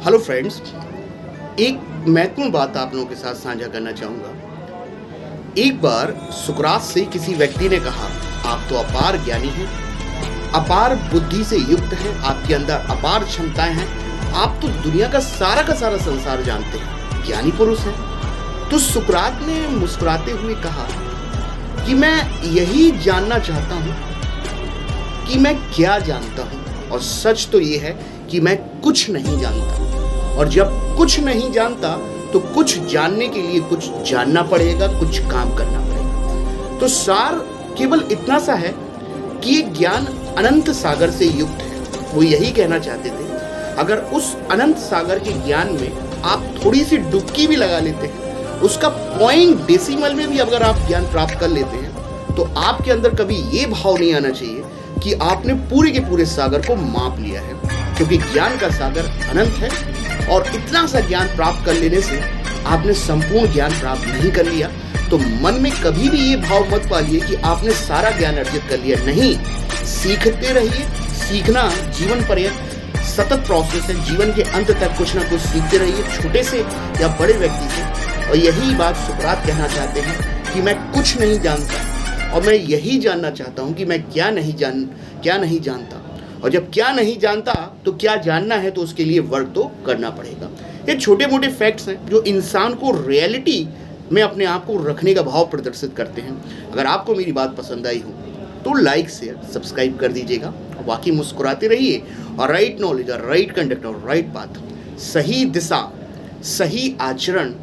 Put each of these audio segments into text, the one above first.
Hello friends, एक महत्वपूर्ण बात आप लोगों के साथ साझा करना चाहूँगा। एक बार सुकरात से किसी व्यक्ति ने कहा, आप तो अपार ज्ञानी हैं, अपार बुद्धि से युक्त हैं, आपके अंदर अपार क्षमताएं हैं, आप तो दुनिया का सारा संसार जानते हैं, ज्ञानी पुरुष हैं। तो सुकरात ने मुस्कुराते हुए कहा कि मैं यही जानना चाहता हूँ कि मैं क्या जानता हूँ, और सच तो ये है कि मैं कुछ नहीं जानता। और जब कुछ नहीं जानता तो कुछ जानने के लिए कुछ जानना पड़ेगा, कुछ काम करना पड़ेगा। तो सार केवल इतना सा है कि ये ज्ञान अनंत सागर से युक्त है। वो यही कहना चाहते थे, अगर उस अनंत सागर के ज्ञान में आप थोड़ी सी डुबकी भी लगा लेते हैं, उसका पॉइंट डेसिमल में भी अगर आप ज्ञान प्राप्त कर लेते हैं, तो आपके अंदर कभी ये भाव नहीं आना चाहिए कि आपने पूरे के पूरे सागर को माप लिया है, क्योंकि ज्ञान का सागर अनंत है। और इतना सा ज्ञान प्राप्त कर लेने से आपने संपूर्ण ज्ञान प्राप्त नहीं कर लिया। तो मन में कभी भी ये भाव मत पालिए कि आपने सारा ज्ञान अर्जित कर लिया। नहीं, सीखते रहिए। सीखना जीवन पर्यंत सतत प्रोसेस है। जीवन के अंत तक कुछ ना कुछ सीखते रहिए, छोटे से या बड़े व्यक्ति से। और यही बात सुकरात कहना चाहते हैं कि मैं कुछ नहीं जानता, और मैं यही जानना चाहता हूँ कि मैं क्या नहीं जानता। और जब क्या नहीं जानता तो क्या जानना है, तो उसके लिए वर्क तो करना पड़ेगा। ये छोटे मोटे फैक्ट्स हैं जो इंसान को रियलिटी में अपने आप को रखने का भाव प्रदर्शित करते हैं। अगर आपको मेरी बात पसंद आई हो तो लाइक शेयर सब्सक्राइब कर दीजिएगा। और बाकी मुस्कुराते रहिए, और राइट नॉलेज और राइट कंडक्ट और राइट पाथ, सही दिशा सही आचरण,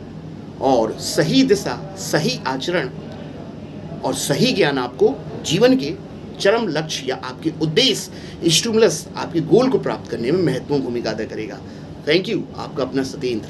और सही दिशा सही आचरण और सही ज्ञान आपको जीवन के चरम लक्ष्य या आपके उद्देश्य स्टिमुलस आपके गोल को प्राप्त करने में महत्वपूर्ण भूमिका अदा करेगा। Thank you. आपका अपना सतेंद्र।